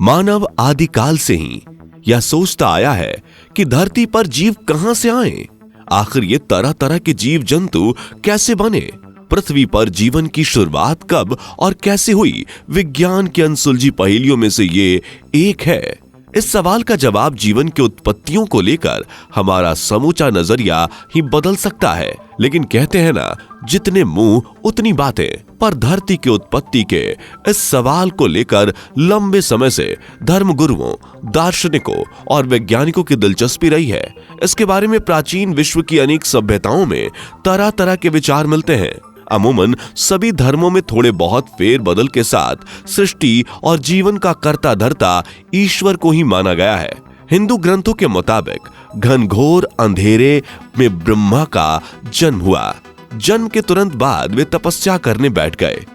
मानव आदिकाल से ही यह सोचता आया है कि धरती पर जीव कहां से आए, आखिर ये तरह तरह के जीव जंतु कैसे बने, पृथ्वी पर जीवन की शुरुआत कब और कैसे हुई। विज्ञान की अनसुलझी पहेलियों में से ये एक है। इस सवाल का जवाब जीवन के उत्पत्तियों को लेकर हमारा समूचा नजरिया ही बदल सकता है। लेकिन कहते हैं ना, जितने मुंह उतनी बातें। पर धरती की उत्पत्ति के इस सवाल को लेकर लंबे समय से धर्मगुरुओं, दार्शनिकों और वैज्ञानिकों की दिलचस्पी रही है। इसके बारे में प्राचीन विश्व की अनेक सभ्यताओं में तरह तरह के विचार मिलते हैं। अमूमन सभी धर्मों में थोड़े बहुत फेरबदल के साथ सृष्टि और जीवन का कर्ता धर्ता ईश्वर को ही माना गया है। हिंदू ग्रंथों के मुताबिक घनघोर अंधेरे में ब्रह्मा का जन्म हुआ। जन्म के तुरंत बाद वे तपस्या करने बैठ गए।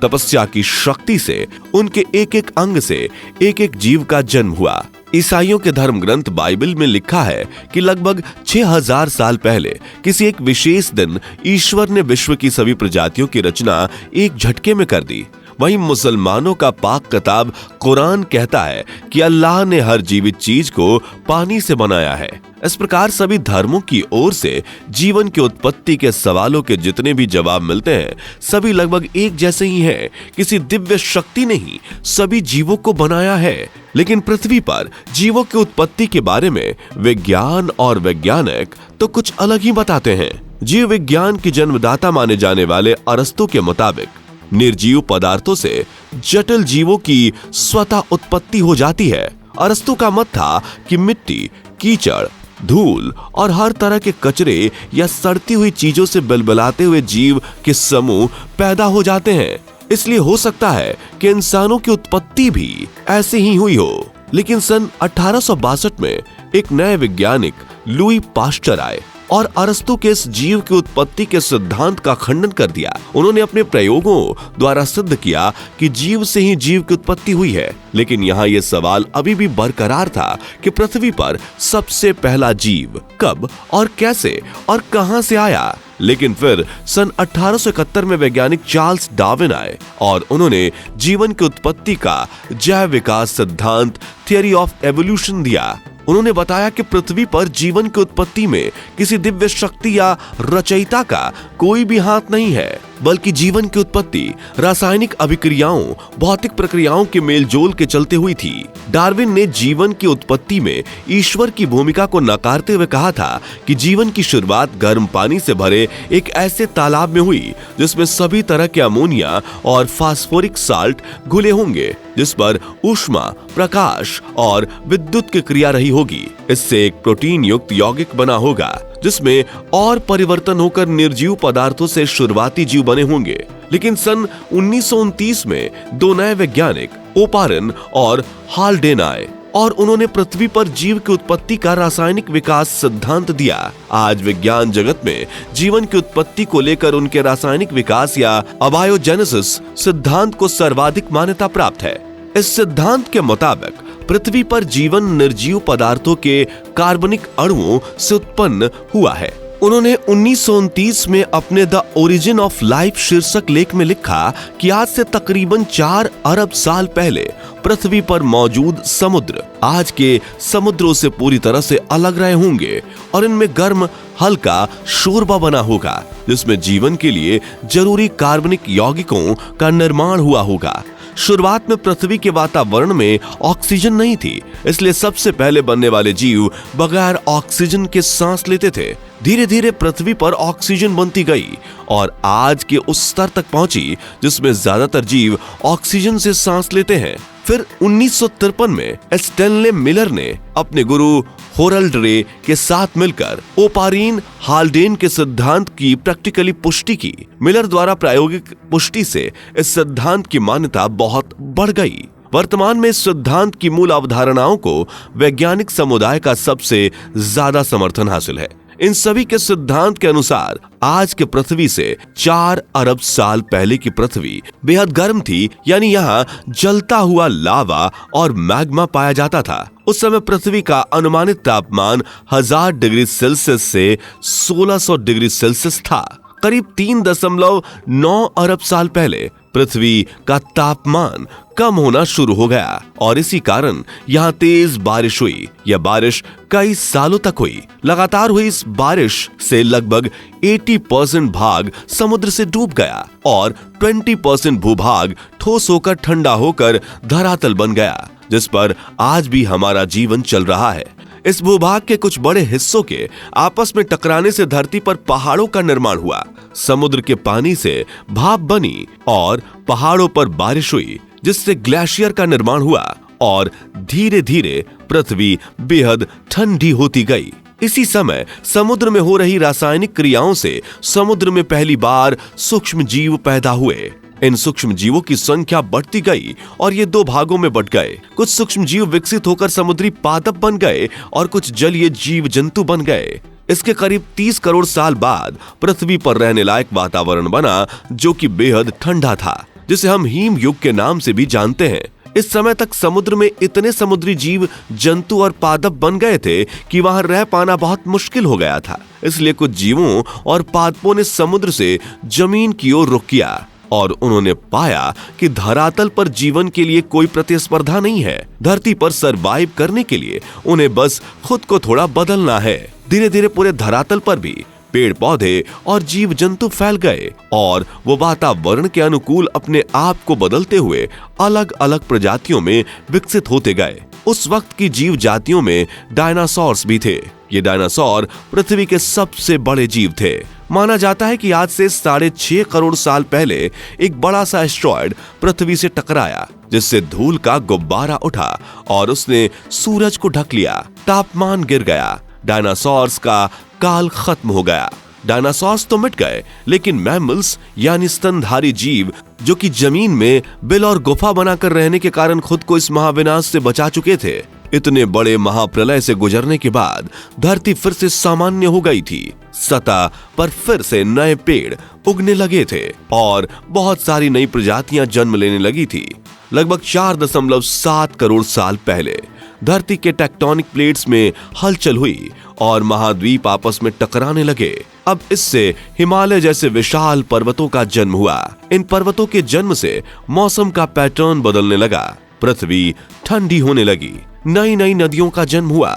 तपस्या की शक्ति से उनके एक एक अंग से एक एक जीव का जन्म हुआ। ईसाइयों के धर्म ग्रंथ बाइबल में लिखा है कि लगभग 6000 साल पहले किसी एक विशेष दिन ईश्वर ने विश्व की सभी प्रजातियों की रचना एक झटके में कर दी। वहीं मुसलमानों का पाक किताब कुरान कहता है कि अल्लाह ने हर जीवित चीज को पानी से बनाया है। इस प्रकार सभी धर्मों की ओर से जीवन की उत्पत्ति के सवालों के जितने भी जवाब मिलते हैं, सभी लगभग एक जैसे ही हैं। किसी दिव्य शक्ति ने ही सभी जीवों को बनाया है। लेकिन पृथ्वी पर जीवों की उत्पत्ति के बारे में विज्ञान और वैज्ञानिक तो कुछ अलग ही बताते हैं। जीव विज्ञान की जन्मदाता माने जाने वाले अरस्तु के मुताबिक निर्जीव पदार्थों से जटिल जीवों की स्वतः उत्पत्ति हो जाती है। अरस्तु का मत था कि मिट्टी, कीचड़, धूल और हर तरह के कचरे या सड़ती हुई चीजों से बिलबिलाते हुए जीव के समूह पैदा हो जाते हैं। इसलिए हो सकता है कि इंसानों की उत्पत्ति भी ऐसे ही हुई हो। लेकिन सन 1862 में एक नए वैज्ञानिक लुई पाश्चर आए और अरस्तु के इस जीव की उत्पत्ति के सिद्धांत का खंडन कर दिया। उन्होंने अपने प्रयोगों द्वारा सिद्ध किया कि जीव से ही जीव की उत्पत्ति हुई है। लेकिन यहाँ ये सवाल अभी भी बरकरार था कि पृथ्वी पर सबसे पहला जीव कब और कैसे और कहां से आया। लेकिन फिर सन 1871 में वैज्ञानिक चार्ल्स डार्विन आए और उन्होंने जीवन की उत्पत्ति का जैव विकास सिद्धांत, थियरी ऑफ एवोल्यूशन दिया। उन्होंने बताया कि पृथ्वी पर जीवन की उत्पत्ति में किसी दिव्य शक्ति या रचयिता का कोई भी हाथ नहीं है, बल्कि जीवन की उत्पत्ति रासायनिक अभिक्रियाओं, भौतिक प्रक्रियाओं के मेलजोल के चलते हुई थी। डार्विन ने जीवन की उत्पत्ति में ईश्वर की भूमिका को नकारते हुए कहा था कि जीवन की शुरुआत गर्म पानी से भरे एक ऐसे तालाब में हुई जिसमें सभी तरह के अमोनिया और फास्फोरिक साल्ट घुले होंगे, जिस पर ऊष्मा, प्रकाश और विद्युत की क्रिया रही होगी। इससे एक प्रोटीन युक्त यौगिक बना होगा जिसमें और परिवर्तन होकर निर्जीव पदार्थों से शुरुआती जीव बने होंगे। लेकिन सन 1929 में दो नए वैज्ञानिक ओपारिन और हाल्डेन आए और उन्होंने पृथ्वी पर जीव की उत्पत्ति का रासायनिक विकास सिद्धांत दिया। आज विज्ञान जगत में जीवन की उत्पत्ति को लेकर उनके रासायनिक विकास या अबायोजेनेसिस सिद्धांत को सर्वाधिक मान्यता प्राप्त है। इस सिद्धांत के मुताबिक पृथ्वी पर जीवन निर्जीव पदार्थों के कार्बनिक अणुओं से उत्पन्न हुआ है। उन्होंने 1929 में अपने द ओरिजिन ऑफ लाइफ शीर्षक लेख में लिखा कि आज से तकरीबन 4 अरब साल पहले पृथ्वी पर मौजूद समुद्र आज के समुद्रों से पूरी तरह से अलग रहे होंगे और इनमें गर्म हल्का शोरबा बना होगा, जिसमें जीवन के लिए जरूरी कार्बनिक यौगिकों का निर्माण हुआ होगा। शुरुआत में पृथ्वी के वातावरण में ऑक्सीजन नहीं थी, इसलिए सबसे पहले बनने वाले जीव बगैर ऑक्सीजन के सांस लेते थे। धीरे धीरे पृथ्वी पर ऑक्सीजन बनती गई और आज के उस स्तर तक पहुंची जिसमें ज्यादातर जीव ऑक्सीजन से सांस लेते हैं। फिर 1953 में स्टैनले मिलर ने अपने गुरु होरल्ड रे के साथ मिलकर ओपारिन हाल्डेन के सिद्धांत की प्रैक्टिकली पुष्टि की। मिलर द्वारा प्रायोगिक पुष्टि से इस सिद्धांत की मान्यता बहुत बढ़ गई। वर्तमान में इस सिद्धांत की मूल अवधारणाओं को वैज्ञानिक समुदाय का सबसे ज्यादा समर्थन हासिल है। इन सभी के सिद्धांत के अनुसार आज के पृथ्वी से 4 अरब साल पहले की पृथ्वी बेहद गर्म थी, यानी यहाँ जलता हुआ लावा और मैग्मा पाया जाता था। उस समय पृथ्वी का अनुमानित तापमान 1000 डिग्री सेल्सियस से 1600 डिग्री सेल्सियस था। करीब 3.9 अरब साल पहले पृथ्वी का तापमान कम होना शुरू हो गया और इसी कारण यहाँ तेज बारिश हुई। यह बारिश कई सालों तक हुई। लगातार हुई इस बारिश से लगभग 80% भाग समुद्र से डूब गया और 20% भूभाग ठोस होकर ठंडा होकर धरातल बन गया, जिस पर आज भी हमारा जीवन चल रहा है। इस भूभाग के कुछ बड़े हिस्सों के आपस में टकराने से धरती पर पहाड़ों का निर्माण हुआ। समुद्र के पानी से भाप बनी और पहाड़ों पर बारिश हुई, जिससे ग्लेशियर का निर्माण हुआ और धीरे धीरे पृथ्वी बेहद ठंडी होती गई। इसी समय समुद्र में हो रही रासायनिक क्रियाओं से समुद्र में पहली बार सूक्ष्म जीव पैदा हुए। इन सूक्ष्म जीवों की संख्या बढ़ती गई और ये दो भागों में बंट गए। कुछ सूक्ष्म जीव विकसित होकर समुद्री पादप बन गए और कुछ जलीय जीव जंतु बन गए। इसके करीब 30 करोड़ साल बाद पृथ्वी पर रहने लायक वातावरण बना, जो कि बेहद ठंडा था, जिसे हम हिम युग के नाम से भी जानते हैं। इस समय तक समुद्र में इतने समुद्री जीव जंतु और पादप बन गए थे कि वहां रह पाना बहुत मुश्किल हो गया था। इसलिए कुछ जीवों और पादपों ने समुद्र से जमीन की ओर रुख किया और उन्होंने पाया कि धरातल पर जीवन के लिए कोई प्रतिस्पर्धा नहीं है। धरती पर सरवाइव करने के लिए उन्हें बस खुद को थोड़ा बदलना है। धीरे धीरे पूरे धरातल पर भी पेड़ पौधे और जीव जंतु फैल गए और वो वातावरण के अनुकूल अपने आप को बदलते हुए अलग अलग प्रजातियों में विकसित होते गए। उस वक्त की जीव जातियों में डायनासोर्स भी थे। ये डायनासोर पृथ्वी के सबसे बड़े जीव थे। माना जाता है कि आज से 6.5 करोड़ साल पहले एक बड़ा सा एस्टेरॉयड पृथ्वी से टकराया, जिससे धूल का गुब्बारा उठा और उसने सूरज को ढक लिया। तापमान गिर गया। डायनासोर्स का काल खत्म हो गया। डायनासोर्स तो मिट गए, लेकिन मैमल्स यानी स्तनधारी जीव, जो कि जमीन में बिल और गुफा बनाकर रहने के कारण खुद को इस महाविनाश से बचा चुके थे। इतने बड़े महाप्रलय से गुजरने के बाद धरती फिर से सामान्य हो गई थी। सतह पर फिर से नए पेड़ उगने लगे थे और बहुत सारी नई प्रजातियां जन्म लेने लगी थी। लगभग 4.7 करोड़ साल पहले धरती के टेक्टोनिक प्लेट्स में हलचल हुई और महाद्वीप आपस में टकराने लगे। अब इससे हिमालय जैसे विशाल पर्वतों का जन्म हुआ। इन पर्वतों के जन्म से मौसम का पैटर्न बदलने लगा। पृथ्वी ठंडी होने लगी। नई नई नदियों का जन्म हुआ।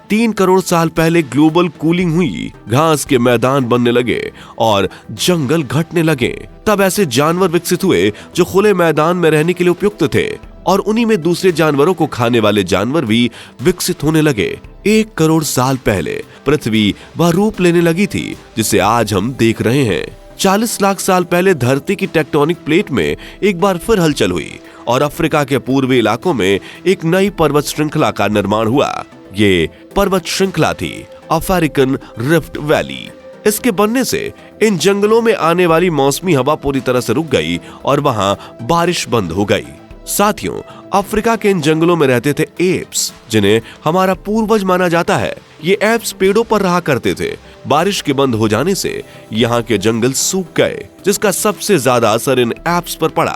3 करोड़ साल पहले ग्लोबल कूलिंग हुई। घास के मैदान बनने लगे और जंगल घटने लगे। तब ऐसे जानवर विकसित हुए जो खुले मैदान में रहने के लिए उपयुक्त थे और उन्हीं में दूसरे जानवरों को खाने वाले जानवर भी विकसित होने लगे। 1 करोड़ साल पहले पृथ्वी वह रूप लेने लगी थी जिसे आज हम देख रहे हैं। 40 लाख साल पहले धरती की टेक्टोनिक प्लेट में एक बार फिर हलचल हुई और अफ्रीका के पूर्वी इलाकों में एक नई पर्वत श्रृंखला का निर्माण हुआ। ये पर्वत श्रृंखला थी अफ्रीकन रिफ्ट वैली। इसके बनने से इन जंगलों में आने वाली मौसमी हवा पूरी तरह से रुक गई और वहां बारिश बंद हो गई। साथियों, अफ्रीका के इन जंगलों में रहते थे एप्स, जिन्हें हमारा पूर्वज माना जाता है। ये एप्स पेड़ों पर रहा करते थे। बारिश के बंद हो जाने से यहाँ के जंगल सूख गए, जिसका सबसे ज्यादा असर इन एप्स पर पड़ा।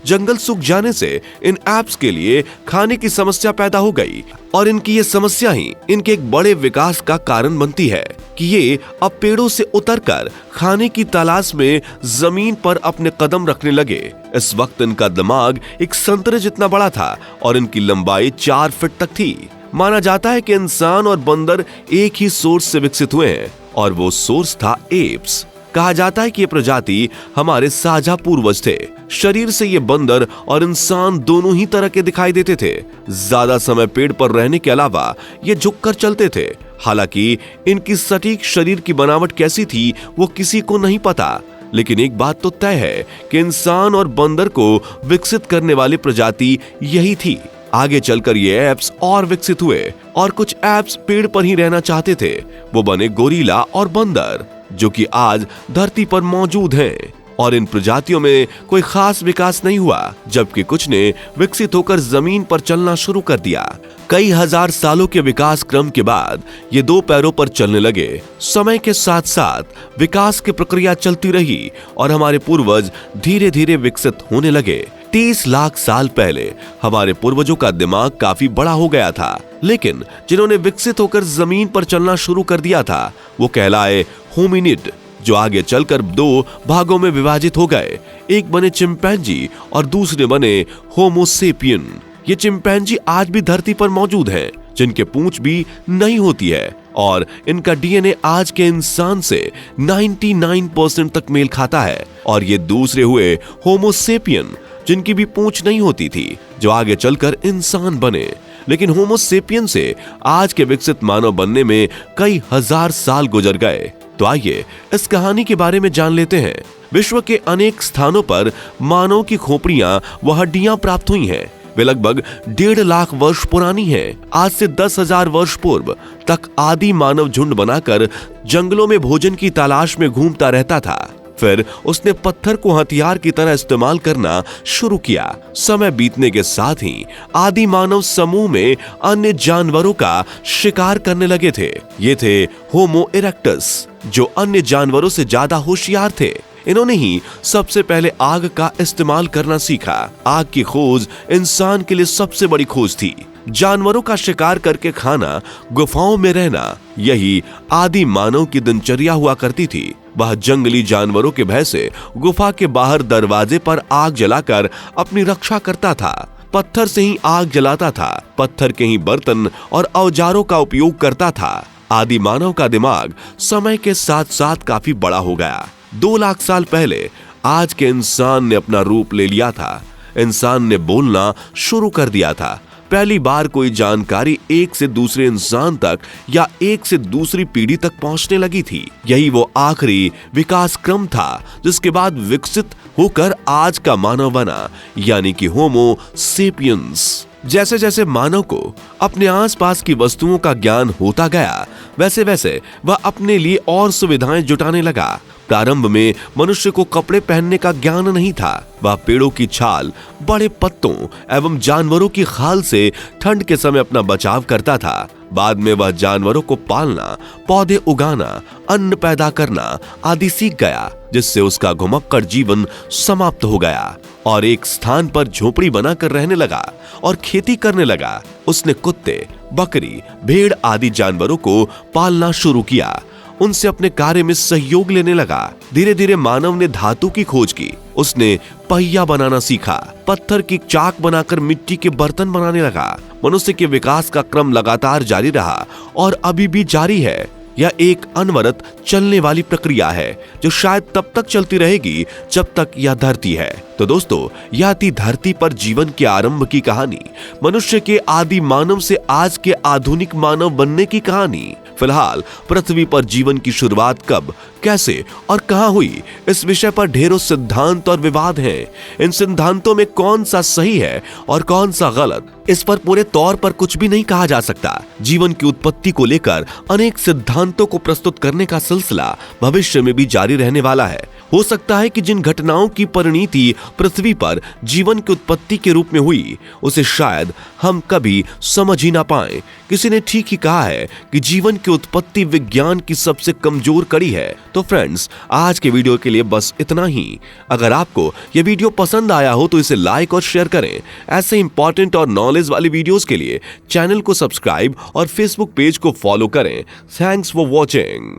जंगल सूख जाने से इन एप्स के लिए खाने की समस्या पैदा हो गई और इनकी ये समस्या ही इनके एक बड़े विकास का कारण बनती है कि ये अब पेड़ों से उतरकर खाने की तलाश में जमीन पर अपने कदम रखने लगे। इस वक्त इनका दिमाग एक संतरे जितना बड़ा था और इनकी लंबाई 4 फीट तक थी। माना जाता है कि इंसान और बंदर एक ही सोर्स से विकसित हुए हैं और वो सोर्स था एप्स। कहा जाता है कि ये प्रजाति हमारे साझा पूर्वज थे। शरीर से ये बंदर और इंसान दोनों ही तरह के दिखाई देते थे। ज्यादा समय पेड़ पर रहने के अलावा ये झुककर चलते थे। हालांकि इनकी सटीक शरीर की बनावट कैसी थी वो किसी को नहीं पता, लेकिन एक बात तो तय है कि इंसान और बंदर को विकसित करने वाली प्रजाति यही थी। आगे चलकर ये एप्स और विकसित हुए और कुछ एप्स पेड़ पर ही रहना चाहते थे। वो बने गोरिल्ला और बंदर, जो कि आज धरती पर मौजूद हैं। और इन प्रजातियों में कोई खास विकास नहीं हुआ, जबकि कुछ ने विकसित होकर जमीन पर चलना शुरू कर दिया। कई हजार सालों के विकास क्रम के बाद ये 2 पैरों पर चलने लगे। समय के साथ साथ विकास की प्रक्रिया चलती रही और हमारे पूर्वज धीरे धीरे विकसित होने लगे। 30 लाख साल पहले हमारे पूर्वजों का दिमाग काफी बड़ा हो गया था, लेकिन जिन्होंने विकसित होकर जमीन पर चलना शुरू कर दिया था वो कहलाए होमिनिड। जो आगे चलकर दो भागों में विभाजित हो गए। एक बने चिंपैंजी और दूसरे बने होमो सेपियन। ये चिंपैंजी आज भी धरती पर मौजूद हैं, जिनके पूंछ भी नहीं होती है और इनका डीएनए आज के इंसान से 99% तक मेल खाता है। और ये दूसरे हुए होमो सेपियन, जिनकी भी पूंछ नहीं होती थी, जो आगे चलकर इंसान बने। लेकिन होमो सेपियन से आज के विकसित मानव बनने में कई हजार साल गुजर गए। तो आइए इस कहानी के बारे में जान लेते हैं। विश्व के अनेक स्थानों पर मानव की खोपड़ियां व हड्डियां प्राप्त हुई हैं। वे लगभग 1.5 लाख वर्ष पुरानी हैं। आज से 10,000 वर्ष पूर्व तक आदि मानव झुंड बनाकर जंगलों में भोजन की तलाश में घूमता रहता था। फिर उसने पत्थर को हथियार की तरह इस्तेमाल करना शुरू किया। समय बीतने के साथ ही आदि मानव समूह में अन्य जानवरों का शिकार करने लगे थे। ये थे होमो इरेक्टस, जो अन्य जानवरों से ज्यादा होशियार थे। इन्होंने ही सबसे पहले आग का इस्तेमाल करना सीखा। आग की खोज इंसान के लिए सबसे बड़ी खोज थी। जानवरों का शिकार करके खाना, गुफाओं में रहना, यही आदि मानव की दिनचर्या हुआ करती थी। वह जंगली जानवरों के भय से गुफा के बाहर दरवाजे पर आग जलाकर अपनी रक्षा करता था। पत्थर से ही आग जलाता था। पत्थर के ही बर्तन और औजारों का उपयोग करता था। आदि मानव का दिमाग समय के साथ साथ काफी बड़ा हो गया। 2 लाख साल पहले आज के इंसान ने अपना रूप ले लिया था। इंसान ने बोलना शुरू कर दिया था। पहली बार कोई जानकारी एक से दूसरे इंसान तक या एक से दूसरी पीढ़ी तक पहुंचने लगी थी। यही वो आखिरी विकास क्रम था, जिसके बाद विकसित होकर आज का मानव बना, यानी कि होमो सेपियंस। जैसे जैसे मानव को अपने आसपास की वस्तुओं का ज्ञान होता गया, वैसे वैसे वह अपने लिए और सुविधाएं जुटाने लगा। प्रारंभ में मनुष्य को कपड़े पहनने का ज्ञान नहीं था। वह पेड़ों की छाल, बड़े पत्तों एवं जानवरों की खाल से ठंड के समय अपना बचाव करता था। बाद में वह जानवरों को पालना, पौधे उगाना, अन्न पैदा करना आदि सीख गया, जिससे उसका घुमक्कड़ जीवन समाप्त हो गया और एक स्थान पर झोपड़ी बनाकर रहने लगा और खेती करने लगा। उसने कुत्ते, बकरी, भेड़ आदि जानवरों को पालना शुरू किया। उनसे अपने कार्य में सहयोग लेने लगा। धीरे धीरे मानव ने धातु की खोज की। उसने पहिया बनाना सीखा। पत्थर की चाक बनाकर मिट्टी के बर्तन बनाने लगा। मनुष्य के विकास का क्रम लगातार जारी रहा और अभी भी जारी है। यह एक अनवरत चलने वाली प्रक्रिया है, जो शायद तब तक चलती रहेगी जब तक यह धरती है। तो दोस्तों, यह थी धरती पर जीवन के आरंभ की कहानी, मनुष्य के आदि मानव से आज के आधुनिक मानव बनने की कहानी। फिलहाल पृथ्वी पर जीवन की शुरुआत कब, कैसे और कहां हुई, इस विषय पर ढेरों सिद्धांत और विवाद हैं। इन सिद्धांतों में कौन सा सही है और कौन सा गलत, इस पर पूरे तौर पर कुछ भी नहीं कहा जा सकता। जीवन की उत्पत्ति को लेकर अनेक सिद्धांतों को प्रस्तुत करने का सिलसिला भविष्य में भी जारी रहने वाला है। हो सकता है कि जिन घटनाओं की परिणति पृथ्वी पर जीवन की उत्पत्ति के रूप में हुई, उसे शायद हम कभी समझ ही ना पाए। किसी ने ठीक ही कहा है कि जीवन की उत्पत्ति विज्ञान की सबसे कमजोर कड़ी है। तो फ्रेंड्स, आज के वीडियो के लिए बस इतना ही। अगर आपको यह वीडियो पसंद आया हो तो इसे लाइक और शेयर करें। ऐसे इंपॉर्टेंट और नॉलेज वाली वीडियोस के लिए चैनल को सब्सक्राइब और फेसबुक पेज को फॉलो करें। Thanks for watching.